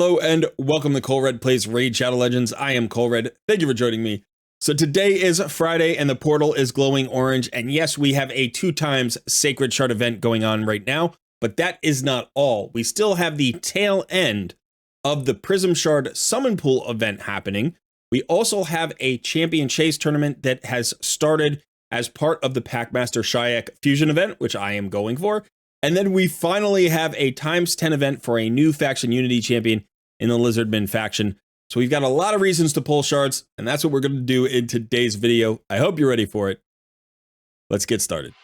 Hello and welcome to Colred Plays Raid Shadow Legends. I am Colred. Thank you for joining me. So today is Friday and the portal is glowing orange. And yes, we have a 2x Sacred Shard event going on right now, but that is not all. We still have the tail end of the Prism Shard Summon Pool event happening. We also have a Champion Chase tournament that has started as part of the Packmaster Shayak Fusion event, which I am going for. And then we finally have a ×10 event for a new faction Unity champion in the Lizardmen faction. So we've got a lot of reasons to pull shards, and that's what we're going to do in today's video. I hope you're ready for it. Let's get started.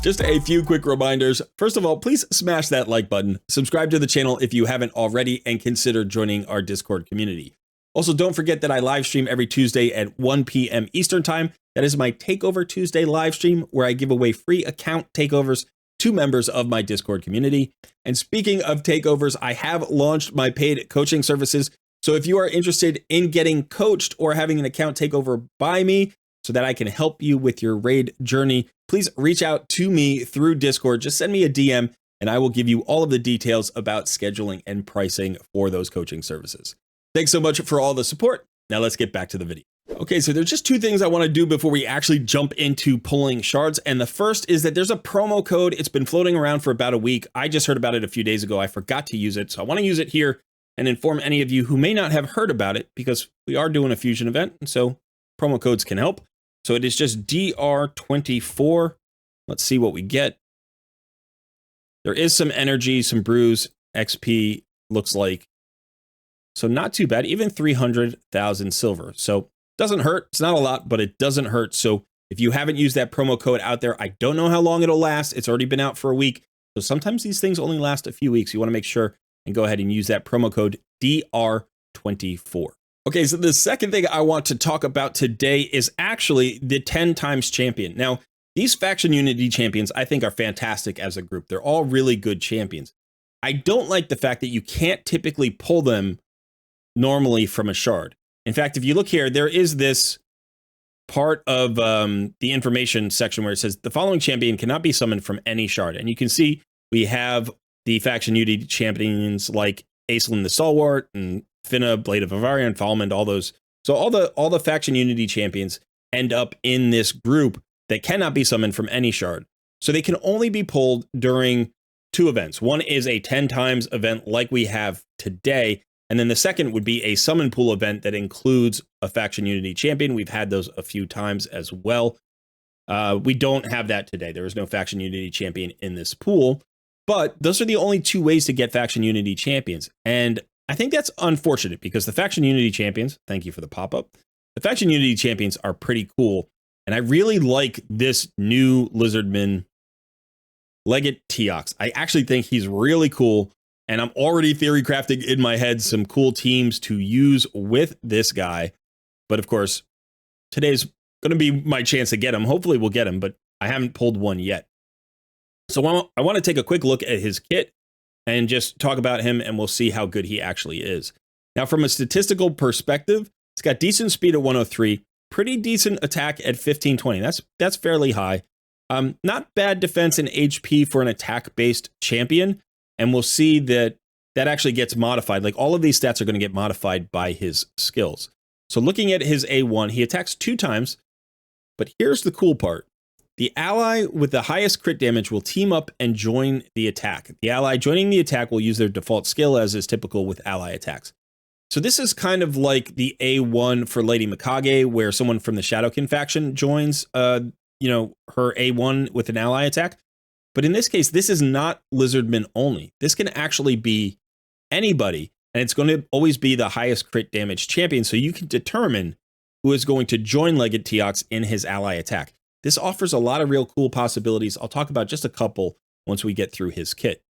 Just a few quick reminders. First of all, please smash that like button, subscribe to the channel if you haven't already, and consider joining our Discord community. Also, don't forget that I live stream every Tuesday at 1 p.m. Eastern Time. That is my Takeover Tuesday live stream where I give away free account takeovers to members of my Discord community. And speaking of takeovers, I have launched my paid coaching services. So if you are interested in getting coached or having an account takeover by me so that I can help you with your raid journey, please reach out to me through Discord. Just send me a DM and I will give you all of the details about scheduling and pricing for those coaching services. Thanks so much for all the support. Now let's get back to the video. Okay, so there's just two things I want to do before we actually jump into pulling shards. And the first is that there's a promo code. It's been floating around for about a week. I just heard about it a few days ago. I forgot to use it. So I want to use it here and inform any of you who may not have heard about it because we are doing a fusion event. And so promo codes can help. So it is just DR24. Let's see what we get. There is some energy, some brews, XP looks like. So not too bad, even 300,000 silver. So doesn't hurt. It's not a lot, but it doesn't hurt. So if you haven't used that promo code out there, I don't know how long it'll last. It's already been out for a week. So sometimes these things only last a few weeks. You want to make sure and go ahead and use that promo code DR24. Okay, so the second thing I want to talk about today is actually the 10x champion. Now, these faction Unity champions I think are fantastic as a group. They're all really good champions. I don't like the fact that you can't typically pull them normally from a shard. In fact, if you look here, there is this part of the information section where it says the following champion cannot be summoned from any shard. And you can see we have the faction Unity champions like Aislinn the Stalwart and Finna, Blade of Avarion, Falmond, all those. So all the faction Unity champions end up in this group that cannot be summoned from any shard. So they can only be pulled during two events. One is a 10x event like we have today. And then the second would be a summon pool event that includes a faction Unity champion. We've had those a few times as well. We don't have that today. There is no faction Unity champion in this pool, but those are the only two ways to get faction Unity champions. And I think that's unfortunate because the faction Unity champions, thank you for the pop-up, the faction Unity champions are pretty cool. And I really like this new Lizardman Legate Teox. I actually think he's really cool. And I'm already theory crafting in my head some cool teams to use with this guy. But of course, today's going to be my chance to get him. Hopefully we'll get him, but I haven't pulled one yet. So I want to take a quick look at his kit and just talk about him, and we'll see how good he actually is. Now, from a statistical perspective, he's got decent speed at 103, pretty decent attack at 1520. That's fairly high. Not bad defense and HP for an attack-based champion. And we'll see that that actually gets modified. Like all of these stats are going to get modified by his skills. So looking at his A1, he attacks 2 times. But here's the cool part. The ally with the highest crit damage will team up and join the attack. The ally joining the attack will use their default skill, as is typical with ally attacks. So this is kind of like the A1 for Lady Mikage, where someone from the Shadowkin faction joins her A1 with an ally attack. But in this case, this is not Lizardmen only. This can actually be anybody, and it's going to always be the highest crit damage champion, so you can determine who is going to join Legate Teox in his ally attack. This offers a lot of real cool possibilities. I'll talk about just a couple once we get through his kit.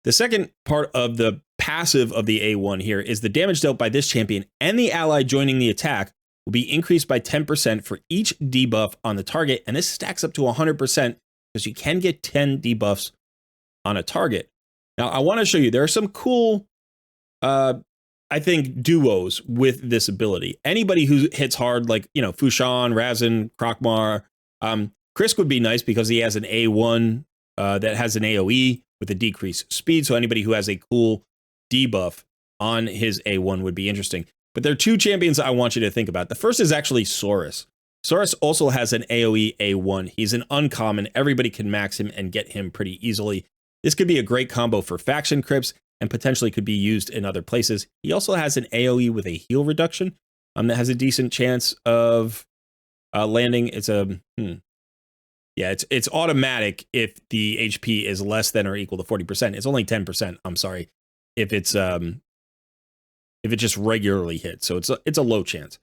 The second part of the passive of the A1 here is the damage dealt by this champion and the ally joining the attack will be increased by 10% for each debuff on the target, and this stacks up to 100%. Because you can get 10 debuffs on a target. Now, I want to show you, there are some cool I think, duos with this ability. Anybody who hits hard, like, you know, Fushan, Razin, Krokmar. Krisk would be nice because he has an A1 that has an AoE with a decreased speed. So anybody who has a cool debuff on his A1 would be interesting. But there are two champions I want you to think about. The first is actually Saurus. Saurus also has an AoE A1. He's an uncommon. Everybody can max him and get him pretty easily. This could be a great combo for faction crypts and potentially could be used in other places. He also has an AoE with a heal reduction that has a decent chance of landing. It's a yeah, it's automatic if the HP is less than or equal to 40%. It's only 10%. I'm sorry, if it just regularly hits. So it's a low chance.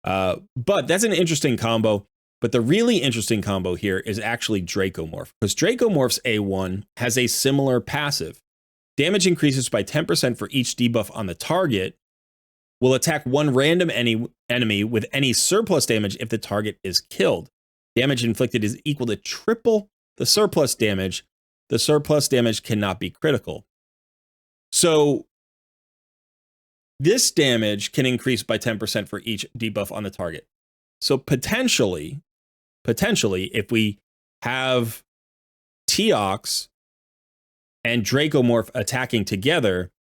But that's an interesting combo. But the really interesting combo here is actually Dracomorph, because Dracomorph's A1 has a similar passive. Damage increases by 10% for each debuff on the target. Will attack one random enemy with any surplus damage if the target is killed. Damage inflicted is equal to triple the surplus damage. The surplus damage cannot be critical. So this damage can increase by 10% for each debuff on the target. So potentially, if we have Teox and Dracomorph attacking together,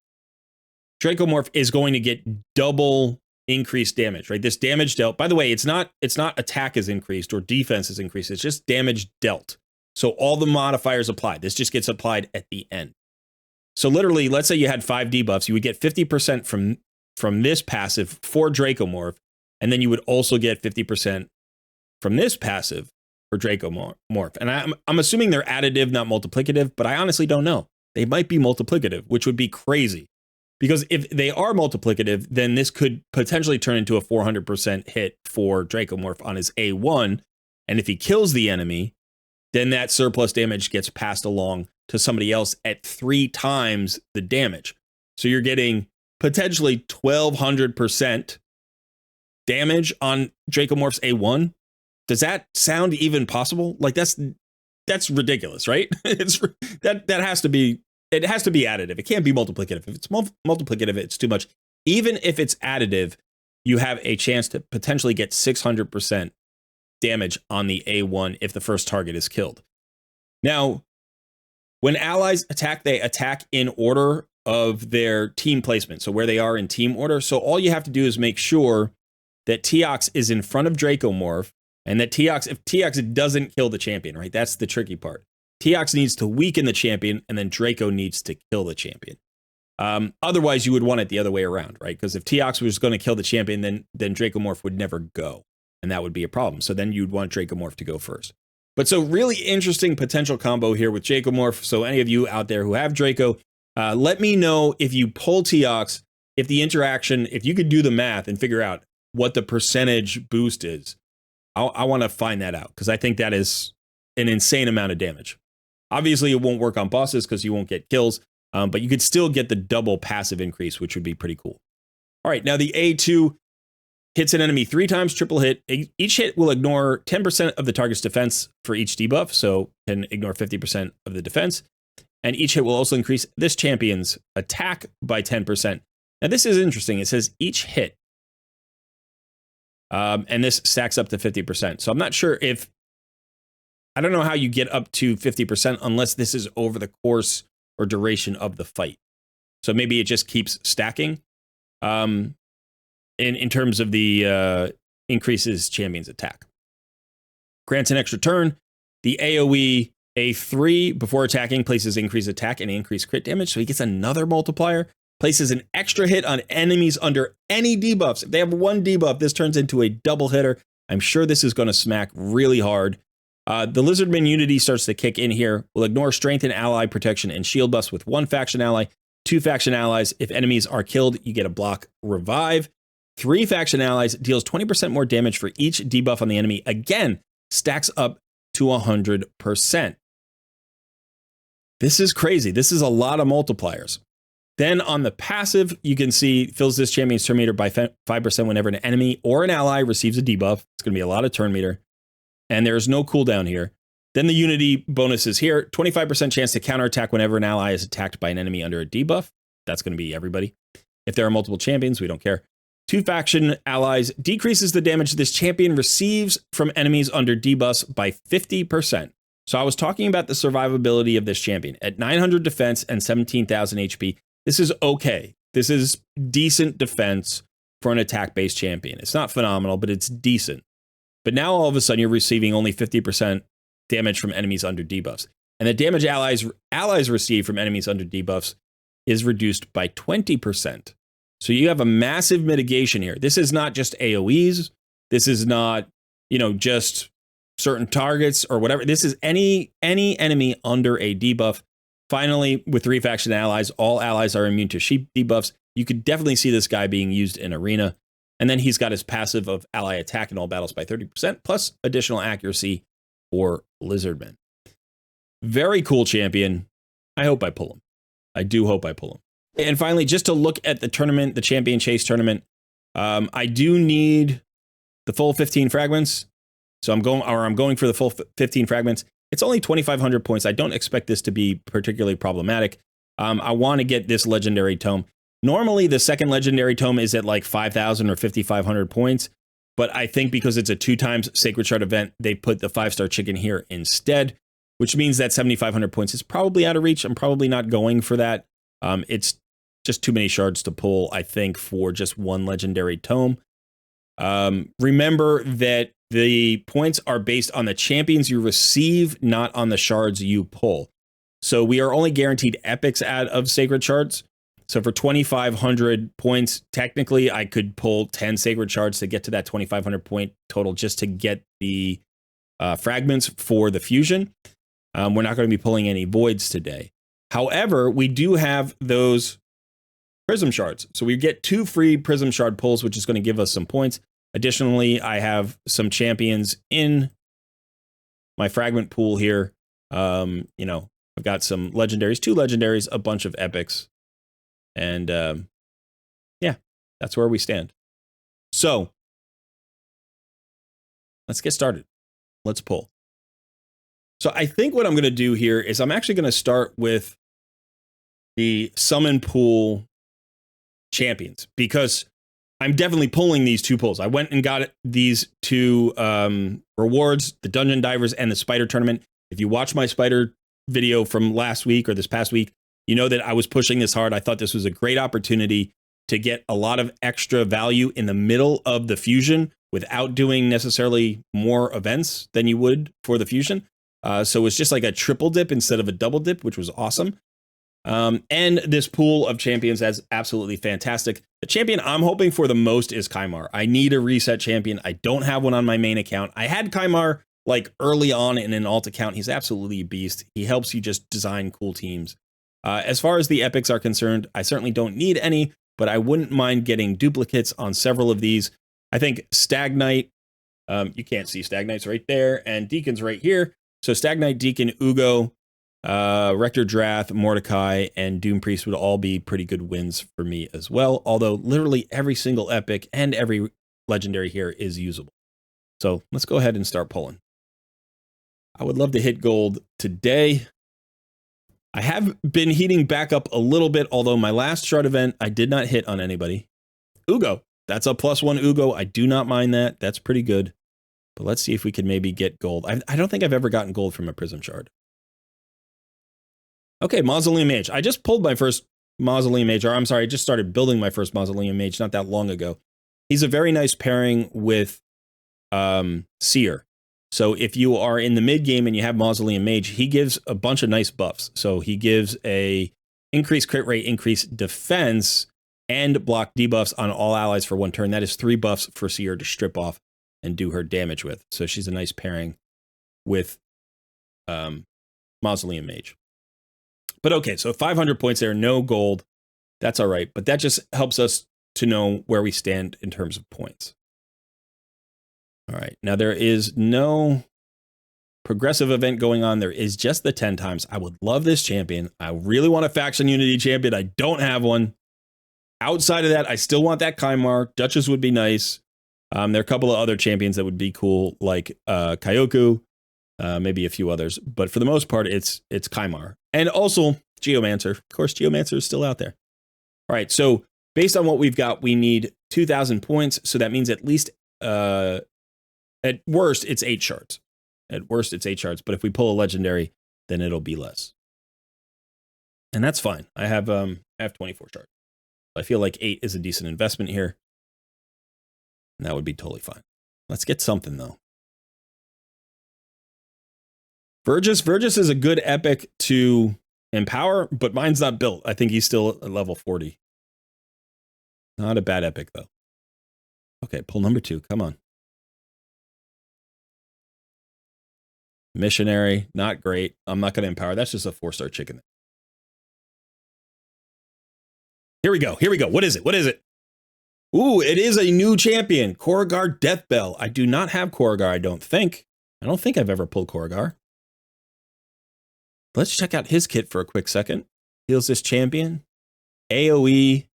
Dracomorph is going to get double increased damage, right? This damage dealt, by the way, it's not attack is increased or defense is increased. It's just damage dealt. So all the modifiers apply. This just gets applied at the end. So literally, let's say you had 5 debuffs, you would get 50% from this passive for Dracomorph, and then you would also get 50% from this passive for Dracomorph. And I'm assuming they're additive, not multiplicative, but I honestly don't know. They might be multiplicative, which would be crazy. Because if they are multiplicative, then this could potentially turn into a 400% hit for Dracomorph on his A1. And if he kills the enemy, then that surplus damage gets passed along to somebody else at 3 times the damage. So you're getting potentially 1200% damage on Dracomorph's A1. Does that sound even possible? Like that's ridiculous, right? That has to be, it has to be additive. It can't be multiplicative. If it's multiplicative, it's too much. Even if it's additive, you have a chance to potentially get 600% damage on the A1 if the first target is killed. Now, when allies attack, they attack in order of their team placement, so where they are in team order. So all you have to do is make sure that Teox is in front of Dracomorph, and that if Teox doesn't kill the champion, right? That's the tricky part. Teox needs to weaken the champion, and then Draco needs to kill the champion. Otherwise, you would want it the other way around, right? Because if Teox was going to kill the champion, then Dracomorph would never go, and that would be a problem. So then you'd want Dracomorph to go first. But so really interesting potential combo here with Dracomorph. So any of you out there who have Draco, let me know if you pull Teox, if the interaction, if you could do the math and figure out what the percentage boost is. I want to find that out, because I think that is an insane amount of damage. Obviously, it won't work on bosses because you won't get kills, but you could still get the double passive increase, which would be pretty cool. All right, now the A2 hits an enemy 3 times, triple hit. Each hit will ignore 10% of the target's defense for each debuff, so can ignore 50% of the defense. And each hit will also increase this champion's attack by 10%. Now, this is interesting. It says each hit. And this stacks up to 50%. So I'm not sure if, I don't know how you get up to 50% unless this is over the course or duration of the fight. So maybe it just keeps stacking in terms of the increases champion's attack. Grants an extra turn. The AoE A3 before attacking places increased attack and increased crit damage. So he gets another multiplier. Places an extra hit on enemies under any debuffs. If they have 1 debuff, this turns into a double hitter. I'm sure this is going to smack really hard. The Lizardman Unity starts to kick in here. Will ignore strength and ally protection and shield buffs with 1 faction ally, 2 faction allies. If enemies are killed, you get a block revive. 3 faction allies deals 20% more damage for each debuff on the enemy. Again, stacks up to 100%. This is crazy. This is a lot of multipliers. Then on the passive, you can see fills this champion's turn meter by 5% whenever an enemy or an ally receives a debuff. It's going to be a lot of turn meter. And there's no cooldown here. Then the Unity bonus is here. 25% chance to counterattack whenever an ally is attacked by an enemy under a debuff. That's going to be everybody. If there are multiple champions, we don't care. 2 faction allies decreases the damage this champion receives from enemies under debuffs by 50%. So I was talking about the survivability of this champion. At 900 defense and 17,000 HP, this is okay. This is decent defense for an attack-based champion. It's not phenomenal, but it's decent. But now all of a sudden you're receiving only 50% damage from enemies under debuffs. And the damage allies receive from enemies under debuffs is reduced by 20%. So you have a massive mitigation here. This is not just AoEs. This is not, just certain targets or whatever. This is any enemy under a debuff. Finally, with 3 faction allies, all allies are immune to sheep debuffs. You could definitely see this guy being used in arena. And then he's got his passive of ally attack in all battles by 30%, plus additional accuracy for lizardmen. Very cool champion. I hope I pull him. I do hope I pull him. And finally, just to look at the tournament, the Champion Chase tournament, I do need the full 15 fragments. So I'm going for the full 15 fragments. It's only 2,500 points. I don't expect this to be particularly problematic. I want to get this legendary tome. Normally, the second legendary tome is at like 5,000 or 5,500 points. But I think because it's a 2 times Sacred Shard event, they put the 5-star chicken here instead, which means that 7,500 points is probably out of reach. I'm probably not going for that. It's just too many shards to pull, I think, for just 1 legendary tome. Remember that the points are based on the champions you receive, not on the shards you pull. So we are only guaranteed epics out of Sacred Shards. So for 2,500 points, technically, I could pull 10 Sacred Shards to get to that 2,500 point total just to get the fragments for the fusion. We're not going to be pulling any voids today. However, we do have those Prism Shards. So we get 2 free Prism Shard pulls, which is going to give us some points. Additionally, I have some champions in my fragment pool here. I've got some legendaries, 2 legendaries, a bunch of epics. And yeah, that's where we stand. So let's get started. Let's pull. So I think what I'm going to do here is I'm actually going to start with the summon pool champions, because I'm definitely pulling these 2 pulls. I went and got these 2 rewards, the Dungeon Divers and the Spider Tournament. If you watch my Spider video from last week or this past week, you know that I was pushing this hard. I thought this was a great opportunity to get a lot of extra value in the middle of the fusion without doing necessarily more events than you would for the fusion. So it was just like a triple dip instead of a double dip, which was awesome. And this pool of champions is absolutely fantastic. The champion I'm hoping for the most is Kymar. I need a reset champion. I don't have one on my main account. I had Kymar like early on in an alt account. He's absolutely a beast. He helps you just design cool teams. As far as the epics are concerned, I certainly don't need any, but I wouldn't mind getting duplicates on several of these. I think Stag Knight, you can't see Stag Knight's right there, and Deacon's right here. So Stag Knight, Deacon, Ugo, Rector Drath, Mordecai, and Doom Priest would all be pretty good wins for me as well. Although literally every single epic and every legendary here is usable. So let's go ahead and start pulling. I would love to hit gold today. I have been heating back up a little bit, although my last shard event, I did not hit on anybody. Ugo, that's a +1 Ugo. I do not mind that. That's pretty good. But let's see if we can maybe get gold. I don't think I've ever gotten gold from a Prism Shard. Okay, Mausoleum Mage. I just pulled my first Mausoleum Mage, or I'm sorry, I just started building my first Mausoleum Mage not that long ago. He's a very nice pairing with Seer. So if you are in the mid game and you have Mausoleum Mage, he gives a bunch of nice buffs. So he gives a increased crit rate, increased defense, and block debuffs on all allies for 1 turn. That is 3 buffs for Seer to strip off and do her damage with. So she's a nice pairing with Mausoleum Mage. But okay, so 500 points there, no gold. That's all right. But that just helps us to know where we stand in terms of points. All right, now there is no progressive event going on. There is just the 10 times. I would love this champion. I really want a faction unity champion. I don't have one. Outside of that, I still want that Kymar. Duchess would be nice. There are a couple of other champions that would be cool, like Kyoku, maybe a few others. But for the most part, it's Kymar. And also Geomancer. Of course, Geomancer is still out there. All right, so based on what we've got, we need 2,000 points. So that means at least, at worst, it's 8 shards. At worst, it's 8 shards. But if we pull a legendary, then it'll be less. And that's fine. I have 24 shards. I feel like 8 is a decent investment here. And that would be totally fine. Let's get something, though. Vergis is a good epic to empower, but mine's not built. I think he's still at level 40. Not a bad epic, though. Okay, pull number 2. Come on. Missionary, not great. I'm not going to empower. That's just a 4-star chicken. Here we go. Here we go. What is it? What is it? Ooh, it is a new champion. Korrigar Deathbell. I do not have Korrigar, I don't think. I don't think I've ever pulled Korrigar. Let's check out his kit for a quick second. Heals this champion. AoE.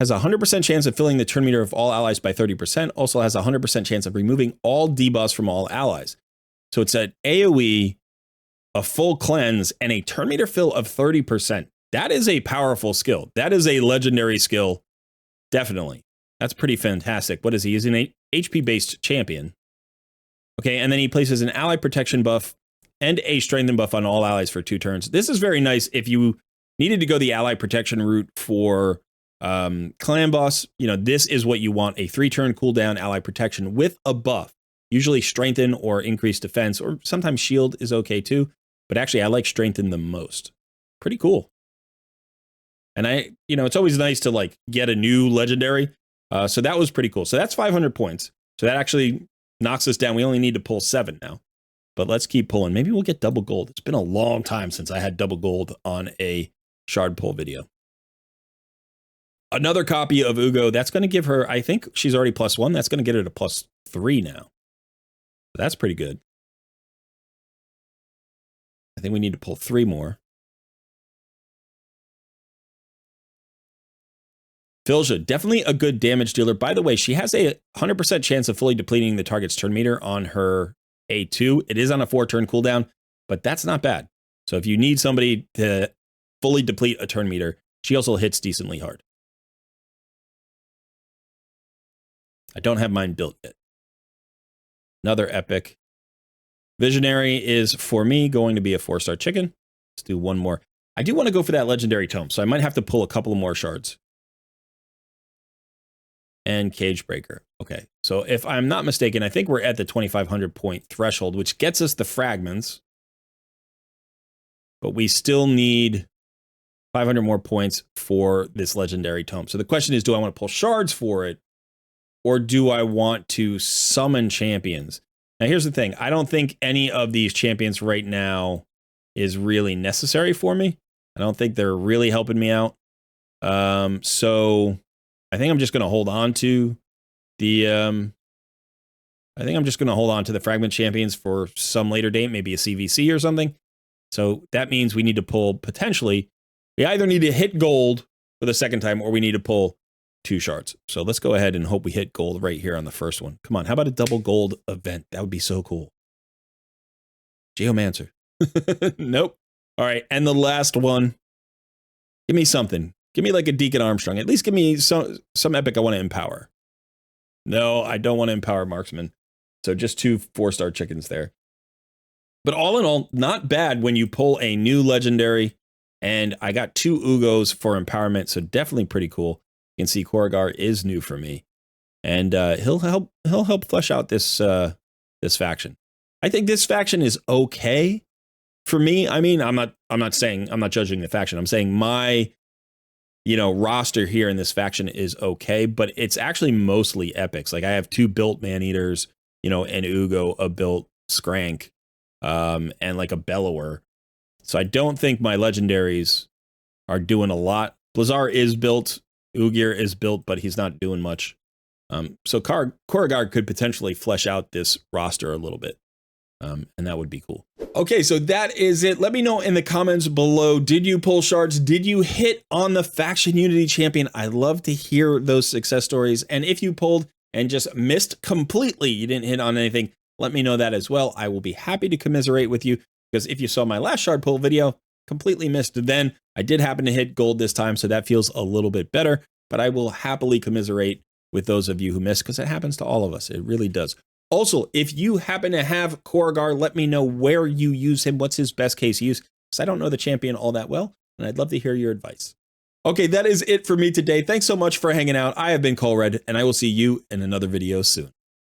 Has a 100% chance of filling the turn meter of all allies by 30%. Also has a 100% chance of removing all debuffs from all allies. So it's an AoE, a full cleanse, and a turn meter fill of 30%. That is a powerful skill. That is a legendary skill. Definitely. That's pretty fantastic. What is he? He's an HP-based champion. Okay, and then he places an ally protection buff and a strengthen buff on all allies for 2 turns. This is very nice if you needed to go the ally protection route for clan boss. You know, this is what you want, a 3-turn cooldown ally protection with a buff. Usually strengthen or increase defense, or sometimes shield is okay too. But actually, I like strengthen the most. Pretty cool. And it's always nice to like get a new legendary. So that was pretty cool. So that's 500 points. So that actually knocks us down. We only need to pull 7 now. But let's keep pulling. Maybe we'll get double gold. It's been a long time since I had double gold on a shard pull video. Another copy of Ugo. That's going to give her, I think she's already +1. That's going to get her to +3 now. So that's pretty good. I think we need to pull 3 more. Filja, definitely a good damage dealer. By the way, she has a 100% chance of fully depleting the target's turn meter on her A2. It is on a 4-turn cooldown, but that's not bad. So if you need somebody to fully deplete a turn meter, she also hits decently hard. I don't have mine built yet. Another epic. Visionary is, for me, going to be a 4-star chicken. Let's do one more. I do want to go for that legendary tome, so I might have to pull a couple more shards. And Cage Breaker. Okay, so if I'm not mistaken, I think we're at the 2,500 point threshold, which gets us the fragments. But we still need 500 more points for this legendary tome. So the question is, do I want to pull shards for it? Or do I want to summon champions? Now, here's the thing. I don't think any of these champions right now is really necessary for me. I don't think they're really helping me out. So I think I'm just going to hold on to the fragment champions for some later date, maybe a CVC or something. So that means we need to pull potentially, we either need to hit gold for the second time or we need to pull 2 shards. So let's go ahead and hope we hit gold right here on the first one. Come on, how about a double gold event? That would be so cool. Geomancer. Nope. All right, and the last one. Give me something. Give me like a Deacon Armstrong. At least give me some epic I want to empower. No, I don't want to empower Marksman. So just 2 4-star chickens there. But all in all, not bad when you pull a new legendary. And I got 2 Ugos for empowerment, so definitely pretty cool. You can see Korrigar is new for me, and he'll help flesh out this this faction. I think this faction is okay for me. I mean, I'm not judging the faction. I'm saying my roster here in this faction is okay, but it's actually mostly epics. Like I have 2 built man-eaters, an Ugo, a built Skrank, and like a Bellower. So I don't think my legendaries are doing a lot. Blazar is built. Ugir is built, but he's not doing much. So Korrigar could potentially flesh out this roster a little bit. And that would be cool. Okay, so that is it. Let me know in the comments below. Did you pull shards? Did you hit on the faction unity champion? I love to hear those success stories. And if you pulled and just missed completely, you didn't hit on anything, let me know that as well. I will be happy to commiserate with you, because if you saw my last shard pull video, completely missed, then I did happen to hit gold this time, so that feels a little bit better, but I will happily commiserate with those of you who missed, because it happens to all of us. It really does. Also, if you happen to have Korrigar, let me know where you use him. What's his best case use? Because I don't know the champion all that well, and I'd love to hear your advice. Okay, that is it for me today. Thanks so much for hanging out. I have been Colred, and I will see you in another video soon.